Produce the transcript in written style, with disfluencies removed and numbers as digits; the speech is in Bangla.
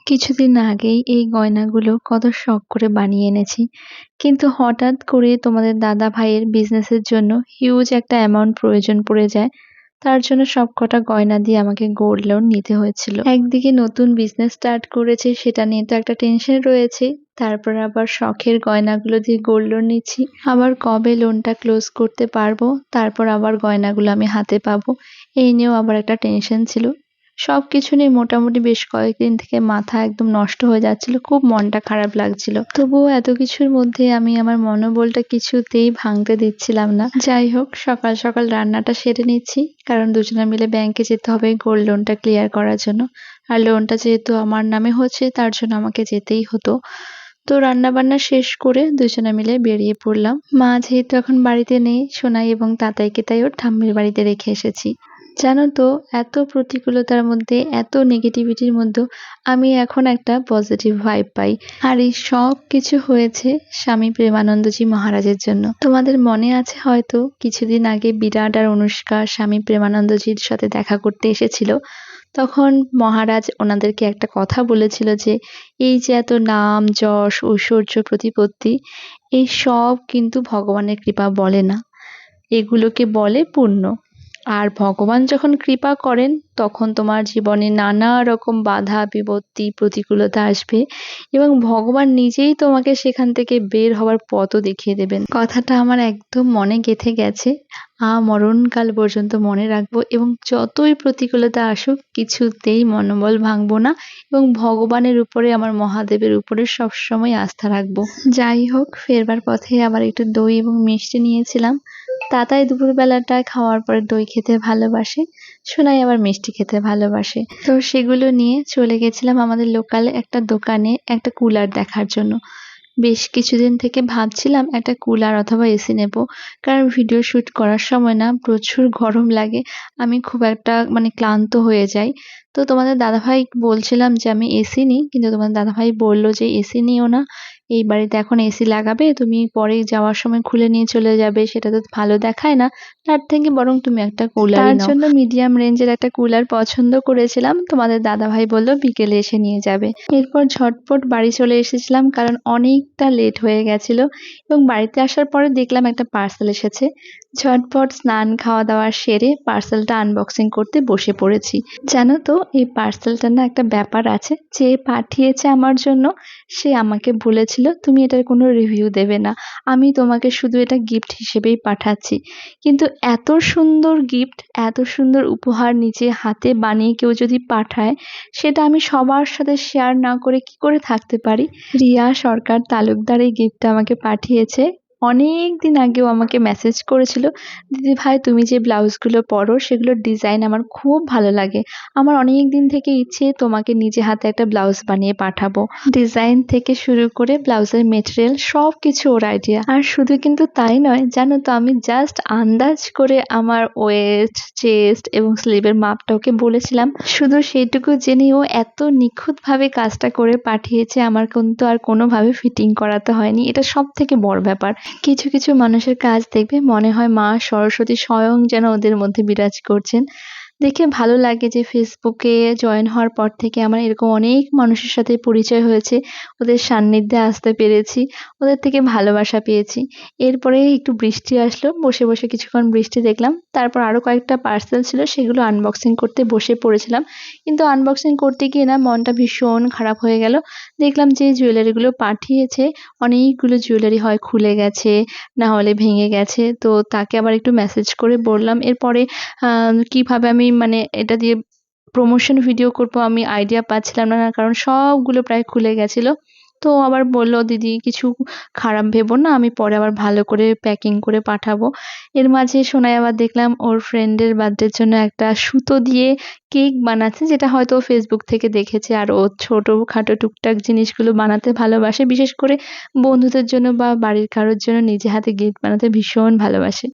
কিছুদিন আগেই এই গয়নাগুলো কত শখ করে বানিয়ে এনেছি। কিন্তু হঠাৎ করে তোমাদের দাদা ভাইয়ের বিজনেসের জন্য হিউজ একটা অ্যামাউন্ট প্রয়োজন পড়ে যায়। তার জন্য সবকটা গয়না দিয়ে আমাকে গোল্ড লোন নিতে হয়েছিল। একদিকে নতুন বিজনেস স্টার্ট করেছে, সেটা নিয়ে তো একটা টেনশন রয়েছে। তারপর আবার শখের গয়নাগুলো দিয়ে গোল্ড লোন নিচ্ছি। আবার কবে লোনটা ক্লোজ করতে পারবো, তারপর আবার গয়নাগুলো আমি হাতে পাবো, এই নিয়েও আবার একটা টেনশন ছিল। সবকিছু নিয়ে মোটামুটি বেশ কয়েকদিন থেকে মাথা একদম নষ্ট হয়ে যাচ্ছিল, খুব মনটা খারাপ লাগছিল। তবুও এত কিছুর মধ্যে আমি আমার মনোবলটা কিছুতেই ভাঙতে দিচ্ছিলাম না। যাই হোক, সকাল সকাল রান্নাটা সেরে নিচ্ছি, কারণ দুজনে মিলে ব্যাংকে যেতে হবে গোল্ড লোনটা ক্লিয়ার করার জন্য। আর লোনটা যেহেতু আমার নামে হচ্ছে, তার জন্য আমাকে যেতেই হতো। তো রান্না বান্না শেষ করে দুজনে মিলে বেরিয়ে পড়লাম। মা যেহেতু এখন বাড়িতে নেই, সোনাই এবং তাতাইকে তাই ওর ঠাম্মির বাড়িতে রেখে এসেছি। জানো তো, এত প্রতিকূলতার মধ্যে, এত নেগেটিভিটির মধ্যে আমি এখন একটা পজিটিভ ভাইব পাই। আর এই সব কিছু হয়েছে স্বামী প্রেমানন্দজি মহারাজের জন্য। তোমাদের মনে আছে হয়তো, কিছুদিন আগে বিরাট আর অনুষ্কা স্বামী প্রেমানন্দজির সাথে দেখা করতে এসেছিল। তখন মহারাজ ওনাদেরকে একটা কথা বলেছিল যে এই যে এত নাম যশ ঐশ্বর্য প্রতিপত্তি, এই সব কিন্তু ভগবানের কৃপা বলে না, এগুলোকে বলে পুণ্য। আর ভগবান যখন কৃপা করেন, তখন তোমার জীবনে নানা রকম বাধা বিপত্তি প্রতিকূলতা আসবে, এবং ভগবান নিজেই তোমাকে সেখান থেকে বের হওয়ার পথও দেখিয়ে দেবেন। কথাটা আমার একদম মনে গেঁথে গেছে। মরণকাল পর্যন্ত মনে রাখবো, এবং যতই প্রতিকূলতা আসুক কিছুতেই মনোবল ভাঙবো না, এবং ভগবানের উপরে, আমার মহাদেবের উপরে সবসময় আস্থা রাখবো। যাই হোক, ফেরবার পথে আবার একটু দই এবং মিষ্টি নিয়েছিলাম। তাতাই দুপুরবেলাটা খাওয়ার পরে দই খেতে ভালোবাসে, সোনাই আবার মিষ্টি খেতে ভালোবাসে। তো সেগুলো নিয়ে চলে গেছিলাম আমাদের লোকালে একটা দোকানে একটা কুলার দেখার জন্য। বেশ কিছুদিন থেকে ভাবছিলাম একটা কুলার অথবা এসি নেব, কারণ ভিডিও শুট করার সময় না প্রচুর গরম লাগে, আমি খুব একটা ক্লান্ত হয়ে যাই। তো তোমাদের দাদাভাই বলছিলাম যে আমি এসি নিই, কিন্তু তোমাদের দাদাভাই বললো যে এসি নিও না, এই বাড়িতে এখন এসি লাগাবে, তুমি পরে যাওয়ার সময় খুলে নিয়ে চলে যাবে, সেটা তো ভালো দেখায় না, তার থেকে বরং তুমি একটা কুলার নাও। তার জন্য মিডিয়াম রেঞ্জের একটা কুলার পছন্দ করেছিলাম, তোমাদের দাদাভাই বললো বিকেলে এসে নিয়ে যাবে। এরপর ঝটপট বাড়ি চলে এসেছিলাম, কারণ অনেকটা লেট হয়ে গেছিল, এবং বাড়িতে আসার পরে দেখলাম একটা পার্সেল এসেছে। ঝটপট স্নান খাওয়া দাওয়া সেরে পার্সেলটা আনবক্সিং করতে বসে পড়েছি। জানো তো, এই পার্সেলটা না একটা ব্যাপার আছে, যে পাঠিয়েছে আমার জন্য সে আমাকে বলেছিল তুমি এটার কোনো রিভিউ দেবে না, আমি তোমাকে শুধু এটা গিফট হিসেবেই পাঠাচ্ছি। কিন্তু এত সুন্দর গিফট, এত সুন্দর উপহার নিজে হাতে বানিয়ে কেউ যদি পাঠায়, সেটা আমি সবার সাথে শেয়ার না করে কি করে থাকতে পারি। রিয়া সরকার তালুকদার এই গিফটটা আমাকে পাঠিয়েছে। অনেক দিন আগেও আমাকে মেসেজ করেছিল, দিদি ভাই তুমি যে ব্লাউজগুলো পরো সেগুলোর ডিজাইন আমার খুব ভালো লাগে, আমার অনেক দিন থেকে ইচ্ছে তোমাকে নিজে হাতে একটা ব্লাউজ বানিয়ে পাঠাবো। ডিজাইন থেকে শুরু করে ব্লাউজের মেটেরিয়াল সব কিছু ওর আইডিয়া। আর শুধু কিন্তু তাই নয়, জানো তো, আমি জাস্ট আন্দাজ করে আমার ওয়েস্ট, চেস্ট এবং স্লিভের মাপটা ওকে বলেছিলাম, শুধু সেইটুকু জেনেও এত নিখুঁতভাবে কাজটা করে পাঠিয়েছে, আমার কিন্তু আর কোনোভাবে ফিটিং করাতে হয়নি। এটা সব থেকে বড় ব্যাপার। কিছু কিছু মানুষের কাজ দেখবে মনে হয় মা সরস্বতী স্বয়ং যেন ওদের মধ্যে বিরাজ করছেন। দেখে ভালো লাগে যে ফেসবুকে জয়েন হওয়ার পর থেকে আমার এরকম অনেক মানুষের সাথে পরিচয় হয়েছে, ওদের সান্নিধ্যে আসতে পেরেছি, ওদের থেকে ভালোবাসা পেয়েছি। এরপরে একটু বৃষ্টি আসলো, বসে বসে কিছুক্ষণ বৃষ্টি দেখলাম, তারপর আরও কয়েকটা পার্সেল ছিল, সেগুলো আনবক্সিং করতে বসে পড়েছিলাম। কিন্তু আনবক্সিং করতে গিয়ে না মনটা ভীষণ খারাপ হয়ে গেল। দেখলাম যে জুয়েলারিগুলো পাঠিয়েছে, অনেকগুলো জুয়েলারি হয় খুলে গেছে, না হলে ভেঙে গেছে। তো তাকে আবার একটু মেসেজ করে বললাম। এরপরে কিভাবে আমি এটা দিয়ে প্রমোশন ভিডিও করব আমি আইডিয়া পাচ্ছিলাম না, কারণ সবগুলো প্রায় খুলে গেছিল। তো আবার বলল, দিদি কিছু খারাপ ভেবো না, আমি পরে আবার ভালো করে প্যাকিং করে পাঠাবো। এর মাঝে শোনায় আবার দেখলাম ওর ফ্রেন্ডের বার্থডের জন্য একটা সুতো দিয়ে কেক বানাচ্ছে, যেটা হয়তো ও ফেসবুক থেকে দেখেছে। আর ও ছোটোখাটো টুকটাক জিনিসগুলো বানাতে ভালোবাসে, বিশেষ করে বন্ধুদের জন্য বা বাড়ির কারোর জন্য নিজে হাতে গিফট বানাতে ভীষণ ভালোবাসে।